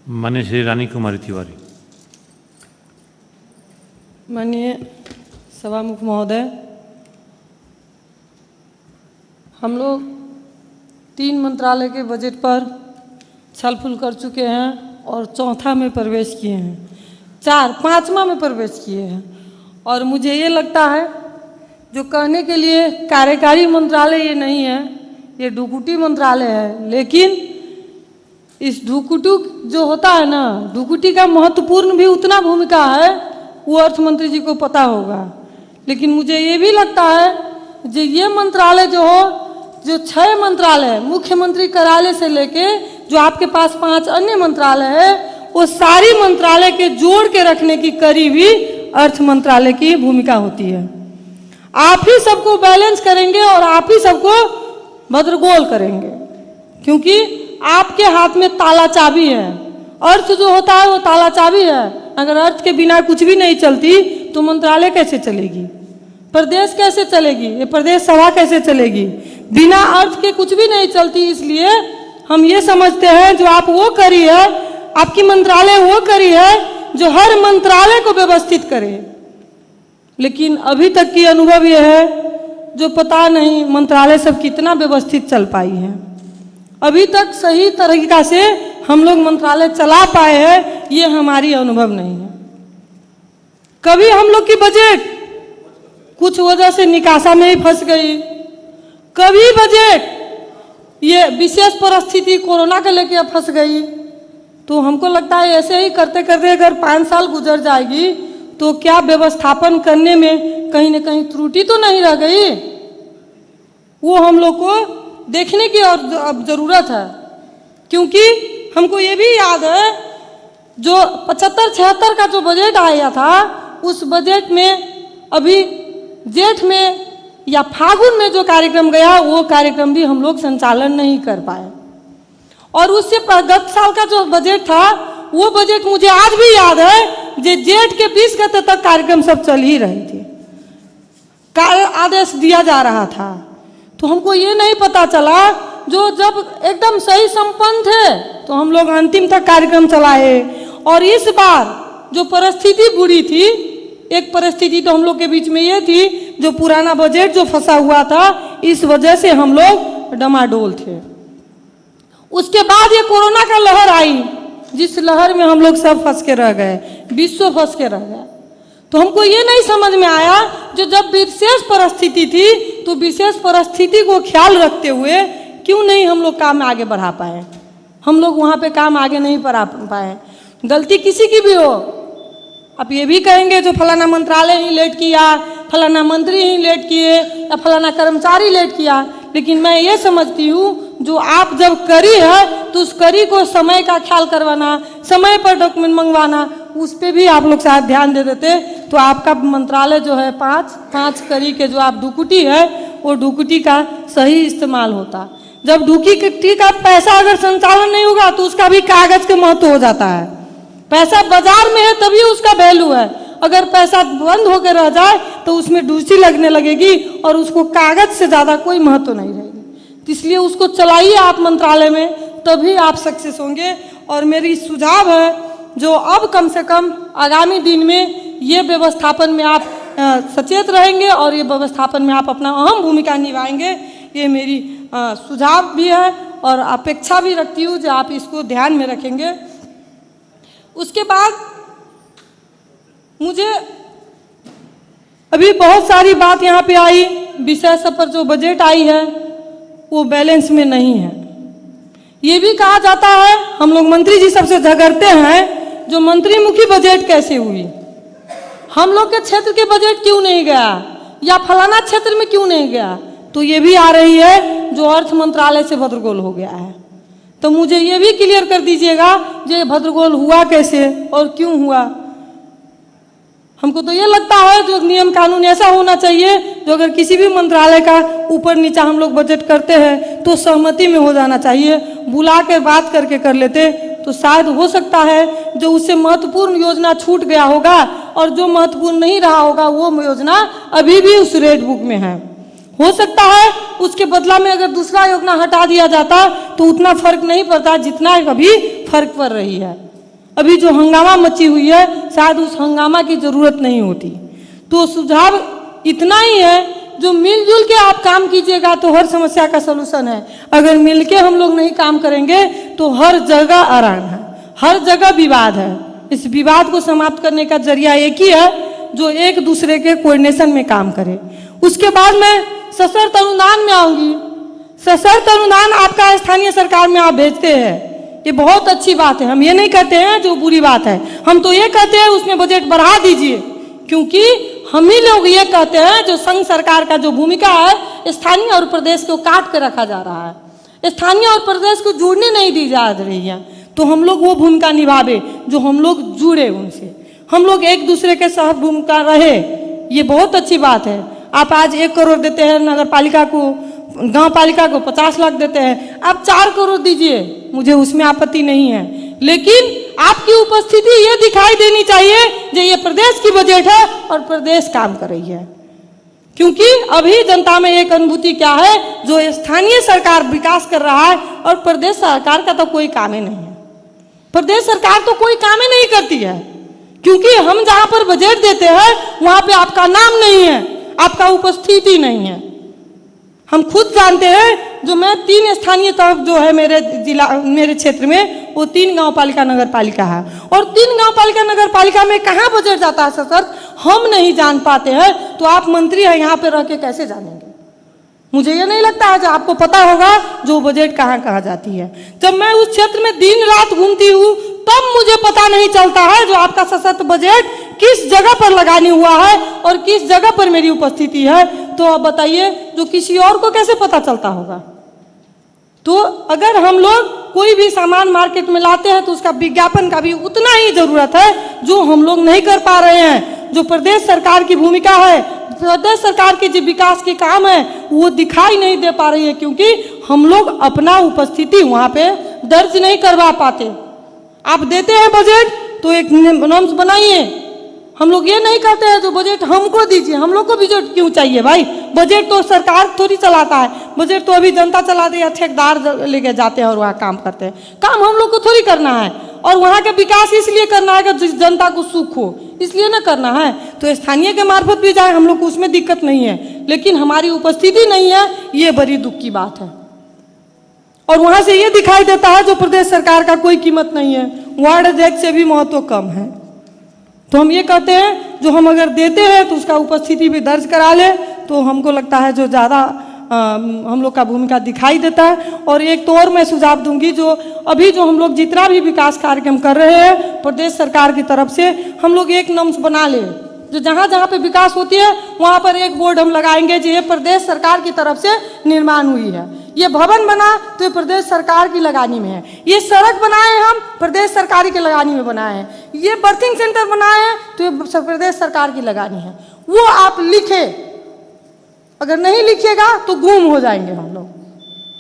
माननीय श्री रानी कुमारी तिवारी। माननीय सभामुख महोदय, हम लोग 3 मंत्रालय के बजट पर छलफल कर चुके हैं और चौथा में प्रवेश किए हैं, 5वां में प्रवेश किए हैं। और मुझे ये लगता है जो कहने के लिए कार्यकारी मंत्रालय ये नहीं है, ये ढुकुटी मंत्रालय है। लेकिन इस ढुकुटी जो होता है ना, ढुकुटी का महत्वपूर्ण भी उतना भूमिका है, वो अर्थ मंत्री जी को पता होगा। लेकिन मुझे ये भी लगता है जो ये मंत्रालय जो 6 मंत्रालय मुख्यमंत्री कार्यालय से लेके जो आपके पास 5 अन्य मंत्रालय है, वो सारी मंत्रालय के जोड़ के रखने की कड़ी भी अर्थ मंत्रालय की भूमिका होती है। आप ही सबको बैलेंस करेंगे और आप ही सबको भद्रगोल करेंगे, क्योंकि आपके हाथ में ताला चाबी है। अर्थ जो होता है वो ताला चाबी है। अगर अर्थ के बिना कुछ भी नहीं चलती तो मंत्रालय कैसे चलेगी, प्रदेश कैसे चलेगी, ये प्रदेश सभा कैसे चलेगी? बिना अर्थ के कुछ भी नहीं चलती। इसलिए हम ये समझते हैं जो आप वो करी है, आपकी मंत्रालय वो करी है जो हर मंत्रालय को व्यवस्थित करे। लेकिन अभी तक की अनुभव यह है जो पता नहीं मंत्रालय सब कितना व्यवस्थित चल पाई है। अभी तक सही तरीका से हम लोग मंत्रालय चला पाए हैं, ये हमारी अनुभव नहीं है। कभी हम लोग की बजट कुछ वजह से निकासा में ही फंस गई, कभी बजट ये विशेष परिस्थिति कोरोना के लेके फंस गई। तो हमको लगता है ऐसे ही करते करते अगर 5 साल गुजर जाएगी तो क्या व्यवस्थापन करने में कहीं न कहीं त्रुटि तो नहीं रह गई, वो हम लोग को देखने की और अब जरूरत है। क्योंकि हमको ये भी याद है जो 75-76 का जो बजट आया था, उस बजट में अभी जेठ में या फागुन में जो कार्यक्रम गया वो कार्यक्रम भी हम लोग संचालन नहीं कर पाए। और उससे गत साल का जो बजट था वो बजट मुझे आज भी याद है जो जेठ के 20 गते तक कार्यक्रम सब चल ही रही थी, आदेश दिया जा रहा था। तो हमको ये नहीं पता चला जो जब एकदम सही संपन्न थे तो हम लोग अंतिम तक कार्यक्रम चलाए। और इस बार जो परिस्थिति बुरी थी, एक परिस्थिति तो हम लोग के बीच में ये थी जो पुराना बजट जो फंसा हुआ था, इस वजह से हम लोग डमाडोल थे। उसके बाद ये कोरोना का लहर आई, जिस लहर में हम लोग सब फंस के रह गए, विश्व फंस के रह गया। तो हमको ये नहीं समझ में आया जो जब विशेष परिस्थिति थी तो विशेष परिस्थिति को ख्याल रखते हुए क्यों नहीं हम लोग काम आगे बढ़ा पाए, हम लोग वहाँ पे काम आगे नहीं बढ़ा पाए। गलती किसी की भी हो, आप ये भी कहेंगे जो फलाना मंत्रालय ही लेट किया, फलाना मंत्री ही लेट किए या फलाना कर्मचारी लेट किया। लेकिन मैं ये समझती हूँ जो आप जब करी है तो उस करी को समय का ख्याल करवाना, समय पर डॉक्यूमेंट मंगवाना, उस पर भी आप लोग शायद ध्यान दे देते तो आपका मंत्रालय जो है 5 करी के जो आप ढुकुटी है वो ढुकुटी का सही इस्तेमाल होता। जब ढुकुटी का पैसा अगर संचालन नहीं होगा तो उसका भी कागज के महत्व हो जाता है। पैसा बाजार में है तभी उसका वैल्यू है, अगर पैसा बंद होकर रह जाए तो उसमें दूसरी लगने लगेगी और उसको कागज से ज़्यादा कोई महत्व नहीं रहेगी। इसलिए उसको चलाइए आप मंत्रालय में, तभी आप सक्सेस होंगे। और मेरी सुझाव है जो अब कम से कम आगामी दिन में ये व्यवस्थापन में आप सचेत रहेंगे और ये व्यवस्थापन में आप अपना अहम भूमिका निभाएंगे, ये मेरी सुझाव भी है और अपेक्षा भी रखती हूँ जो आप इसको ध्यान में रखेंगे। उसके बाद मुझे अभी बहुत सारी बात यहाँ पे आई, विषय सब पर जो बजट आई है वो बैलेंस में नहीं है। ये भी कहा जाता है, हम लोग मंत्री जी सबसे झगड़ते हैं जो मंत्रीमुखी बजट कैसे हुई, हम लोग के क्षेत्र के बजट क्यों नहीं गया या फलाना क्षेत्र में क्यों नहीं गया। तो ये भी आ रही है जो अर्थ मंत्रालय से भद्रगोल हो गया है। तो मुझे ये भी क्लियर कर दीजिएगा जो भद्रगोल हुआ कैसे और क्यों हुआ। हमको तो ये लगता है जो नियम कानून ऐसा होना चाहिए जो अगर किसी भी मंत्रालय का ऊपर नीचा हम लोग बजट करते हैं तो सहमति में हो जाना चाहिए, बुला कर बात करके कर लेते तो शायद हो सकता है जो उससे महत्वपूर्ण योजना छूट गया होगा और जो महत्वपूर्ण नहीं रहा होगा वो योजना अभी भी उस रेड बुक में है। हो सकता है उसके बदला में अगर दूसरा योजना हटा दिया जाता तो उतना फर्क नहीं पड़ता जितना अभी फर्क पड़ रही है। अभी जो हंगामा मची हुई है शायद उस हंगामा की ज़रूरत नहीं होती। तो सुझाव इतना ही है, जो मिलजुल के आप काम कीजिएगा तो हर समस्या का सलूशन है। अगर मिलके हम लोग नहीं काम करेंगे तो हर जगह अरान है, हर जगह विवाद है। इस विवाद को समाप्त करने का जरिया एक ही है, जो एक दूसरे के कोऑर्डिनेशन में काम करे। उसके बाद मैं सशर्त अनुदान में आऊँगी। सशर्त अनुदान आपका स्थानीय सरकार में आप भेजते हैं, ये बहुत अच्छी बात है। हम ये नहीं कहते हैं जो बुरी बात है, हम तो ये कहते हैं उसमें बजट बढ़ा दीजिए, क्योंकि हम ही लोग ये कहते हैं जो संघ सरकार का जो भूमिका है स्थानीय और प्रदेश को काट कर रखा जा रहा है, स्थानीय और प्रदेश को जुड़ने नहीं दी जा रही है। तो हम लोग वो भूमिका निभावे जो हम लोग जुड़े उनसे, हम लोग एक दूसरे के साथ भूमिका रहे, ये बहुत अच्छी बात है। आप आज 1 करोड़ देते हैं नगर पालिका को, गांव पालिका को 50 लाख देते हैं, आप 4 करोड़ दीजिए, मुझे उसमें आपत्ति नहीं है। लेकिन आपकी उपस्थिति ये दिखाई देनी चाहिए कि ये प्रदेश की बजट है और प्रदेश काम कर रही है। क्योंकि अभी जनता में एक अनुभूति क्या है, जो स्थानीय सरकार विकास कर रहा है और प्रदेश सरकार का तो कोई काम ही नहीं है। प्रदेश सरकार तो कोई काम ही नहीं करती है, क्योंकि हम जहाँ पर बजट देते हैं वहाँ पे आपका नाम नहीं है, आपका उपस्थिति नहीं है। हम खुद जानते हैं, जो मैं 3 स्थानीय तरफ जो है मेरे जिला मेरे क्षेत्र में, वो 3 गांव पालिका नगर पालिका है, और 3 गांव पालिका नगर पालिका में कहाँ बजट जाता है सर, हम नहीं जान पाते हैं। तो आप मंत्री हैं, यहाँ पे रह के कैसे जानेंगे? मुझे ये नहीं लगता है जो आपको पता होगा जो बजट कहाँ कहाँ जाती है। जब मैं उस क्षेत्र में दिन रात घूमती हूँ तब मुझे पता नहीं चलता है जो आपका सशक्त बजट किस जगह पर लगानी हुआ है और किस जगह पर मेरी उपस्थिति है। तो अब बताइए, जो किसी और को कैसे पता चलता होगा? तो अगर हम लोग कोई भी सामान मार्केट में लाते हैं तो उसका विज्ञापन का भी उतना ही जरूरत है, जो हम लोग नहीं कर पा रहे हैं। जो प्रदेश सरकार की भूमिका है, प्रदेश सरकार के जो विकास के काम है, वो दिखाई नहीं दे पा रही है, क्योंकि हम लोग अपना उपस्थिति वहाँ पे दर्ज नहीं करवा पाते। आप देते हैं बजट तो एक नॉर्म्स बनाइए। हम लोग ये नहीं कहते हैं जो बजट हमको दीजिए, हम लोग को बजट क्यों चाहिए भाई? बजट तो सरकार थोड़ी चलाता है, बजट तो अभी जनता चलाती है, ठेकेदार लेके जाते हैं और वहाँ काम करते हैं। काम हम लोग को थोड़ी करना है, और वहाँ का विकास इसलिए करना है कि जनता को सुख हो, इसलिए ना करना है। तो स्थानीय के मार्फत भी जाए, हम लोग को उसमें दिक्कत नहीं है, लेकिन हमारी उपस्थिति नहीं है, ये बड़ी दुख की बात है। और वहाँ से ये दिखाई देता है जो प्रदेश सरकार का कोई कीमत नहीं है, वार्ड अध्यक्ष से भी महत्व कम है। तो हम ये कहते हैं, जो हम अगर देते हैं तो उसका उपस्थिति भी दर्ज करा ले, तो हमको लगता है जो ज़्यादा हम लोग का भूमिका दिखाई देता है। और एक तो और मैं सुझाव दूंगी, जो अभी जो हम लोग जितना भी विकास कार्यक्रम कर रहे हैं प्रदेश सरकार की तरफ से, हम लोग एक नम्स बना ले, जो जहाँ जहाँ पे विकास होती है वहाँ पर एक बोर्ड हम लगाएंगे जो ये प्रदेश सरकार की तरफ से निर्माण हुई है। ये भवन बना तो ये प्रदेश सरकार की लगानी में है, ये सड़क बनाए हम प्रदेश सरकार की लगानी में बनाए हैं, ये बर्थिंग सेंटर बनाए हैं तो ये प्रदेश सरकार की लगानी है। वो आप लिखे, अगर नहीं लिखिएगा तो गुम हो जाएंगे हम लोग,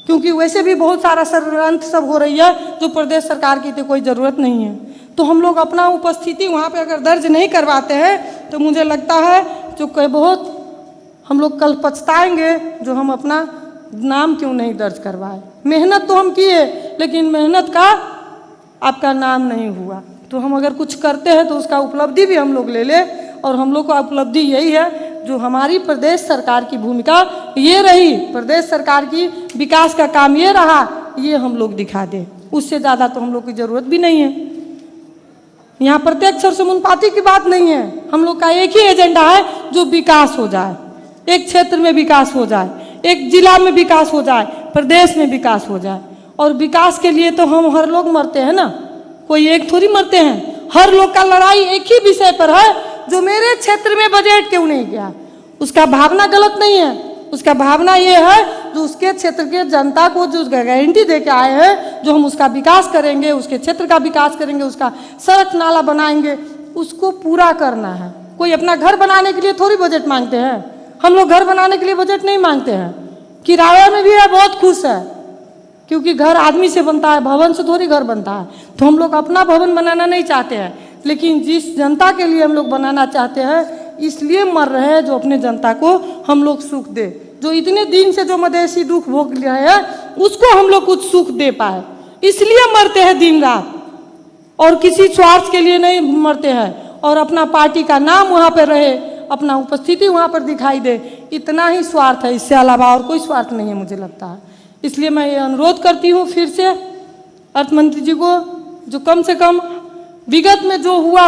क्योंकि वैसे भी बहुत सारा षड्यंत्र सब हो रही है जो प्रदेश सरकार की तो कोई ज़रूरत नहीं है। तो हम लोग अपना उपस्थिति वहाँ पे अगर दर्ज नहीं करवाते हैं तो मुझे लगता है जो कोई बहुत हम लोग कल पछताएंगे जो हम अपना नाम क्यों नहीं दर्ज करवाए। मेहनत तो हम किए, लेकिन मेहनत का आपका नाम नहीं हुआ। तो हम अगर कुछ करते हैं तो उसका उपलब्धि भी हम लोग ले ले, और हम लोग का उपलब्धि यही है जो हमारी प्रदेश सरकार की भूमिका ये रही, प्रदेश सरकार की विकास का काम ये रहा, ये हम लोग दिखा दें। उससे ज़्यादा तो हम लोग की ज़रूरत भी नहीं है। यहाँ प्रत्यक्ष और समानुपाती की बात नहीं है, हम लोग का एक ही एजेंडा है जो विकास हो जाए, एक क्षेत्र में विकास हो जाए, एक जिला में विकास हो जाए, प्रदेश में विकास हो जाए। और विकास के लिए तो हम हर लोग मरते हैं ना, कोई एक थोड़ी मरते हैं। हर लोग का लड़ाई एक ही विषय पर है, जो मेरे क्षेत्र में बजट क्यों नहीं गया। उसका भावना गलत नहीं है, उसका भावना ये है जो उसके क्षेत्र के जनता को जो गारंटी दे के आए हैं, जो हम उसका विकास करेंगे, उसके क्षेत्र का विकास करेंगे, उसका सड़क नाला बनाएंगे, उसको पूरा करना है। कोई अपना घर बनाने के लिए थोड़ी बजट मांगते हैं, हम लोग घर बनाने के लिए बजट नहीं मांगते हैं। किराया में भी है, बहुत खुश है, क्योंकि घर आदमी से बनता है, भवन से थोड़ी घर बनता है। तो हम लोग अपना भवन बनाना नहीं चाहते हैं, लेकिन जिस जनता के लिए हम लोग बनाना चाहते हैं इसलिए मर रहे हैं जो अपने जनता को हम लोग सुख दे। जो इतने दिन से जो मदेशी दुख भोग रहे हैं उसको हम लोग कुछ सुख दे पाए, इसलिए मरते हैं दिन रात। और किसी स्वार्थ के लिए नहीं मरते हैं, और अपना पार्टी का नाम वहाँ पर रहे, अपना उपस्थिति वहाँ पर दिखाई दे, इतना ही स्वार्थ है, इससे अलावा और कोई स्वार्थ नहीं है मुझे लगता है। इसलिए मैं ये अनुरोध करती हूँ फिर से अर्थ मंत्री जी को, जो कम से कम विगत में जो हुआ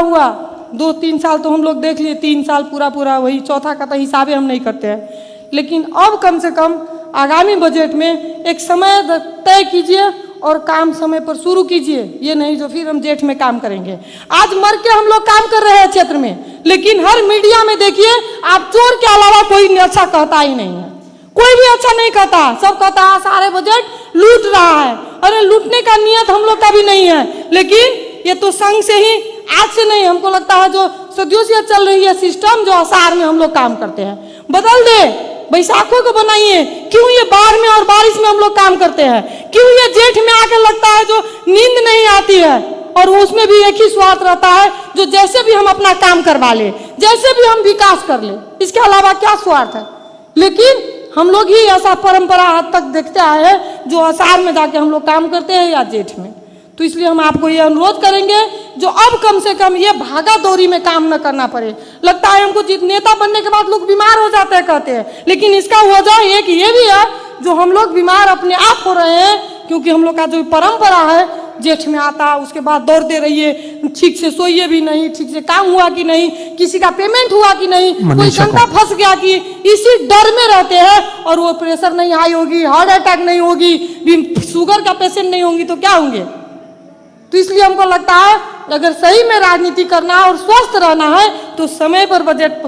2-3 साल तो हम लोग देख लिए, 3 साल पूरा वही, चौथा का तो हिसाबे हम नहीं करते हैं, लेकिन अब कम से कम आगामी बजट में एक समय तय कीजिए और काम समय पर शुरू कीजिए। ये नहीं जो फिर हम जेठ में काम करेंगे। आज मर के हम लोग काम कर रहे हैं क्षेत्र में, लेकिन हर मीडिया में देखिए आप चोर के अलावा कोई अच्छा कहता ही नहीं है, कोई भी अच्छा नहीं कहता, सब कहता है सारे बजट लूट रहा है। अरे लूटने का नियत हम लोग का भी नहीं है, लेकिन ये तो संघ से ही, आज से नहीं, हमको लगता है जो सदियों से चल रही है सिस्टम, जो आसार में हम लोग काम करते हैं, बदल दे, बैसाखों को बनाइए। क्यों ये बाढ़ में और बारिश में हम लोग काम करते हैं? क्यों ये जेठ में आके लगता है जो नींद नहीं आती है, और उसमें भी एक ही स्वार्थ रहता है, जो जैसे भी हम अपना काम करवा ले, जैसे भी हम विकास कर ले, इसके अलावा क्या स्वार्थ है? लेकिन हम लोग ही ऐसा परंपरा आज तक देखते आए हैं, जो आषाढ़ में जाके हम लोग काम करते हैं या जेठ में। तो इसलिए हम आपको ये अनुरोध करेंगे, जो अब कम से कम ये भागा दौड़ी में काम न करना पड़े। लगता है हमको नेता बनने के बाद लोग बीमार हो जाते हैं कहते हैं, लेकिन इसका वजह एक ये भी है, जो हम लोग बीमार अपने आप हो रहे हैं, क्योंकि हम लोग का जो परंपरा है, जेठ में आता, उसके बाद दौड़ते रहिए, ठीक से सोइए भी नहीं, ठीक से काम हुआ कि नहीं, किसी का पेमेंट हुआ कि नहीं, कोई घंटा फंस गया कि, इसी डर में रहते हैं। और वो प्रेशर नहीं हाई होगी, हार्ट अटैक नहीं होगी, शुगर का पेशेंट नहीं होंगी तो क्या होंगे? तो इसलिए हमको लगता है अगर सही में राजनीति करना है और स्वस्थ रहना है तो समय पर बजट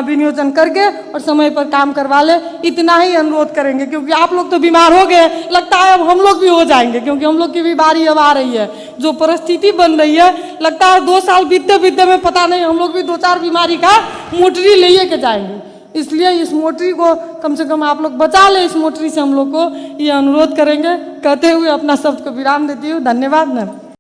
विनियोजन करके और समय पर काम करवा ले, इतना ही अनुरोध करेंगे। क्योंकि आप लोग तो बीमार हो गए, लगता है अब हम लोग भी हो जाएंगे, क्योंकि हम लोग की भी बारी अब आ रही है। जो परिस्थिति बन रही है, लगता है 2 साल बीतते में पता नहीं हम लोग भी 2-4 बीमारी का मोटरी ले के जाएंगे। इसलिए इस मोटरी को कम से कम आप लोग बचा ले, इस मोटरी से हम लोग को ये अनुरोध करेंगे। कहते हुए अपना शब्द को विराम देती हूँ। धन्यवाद।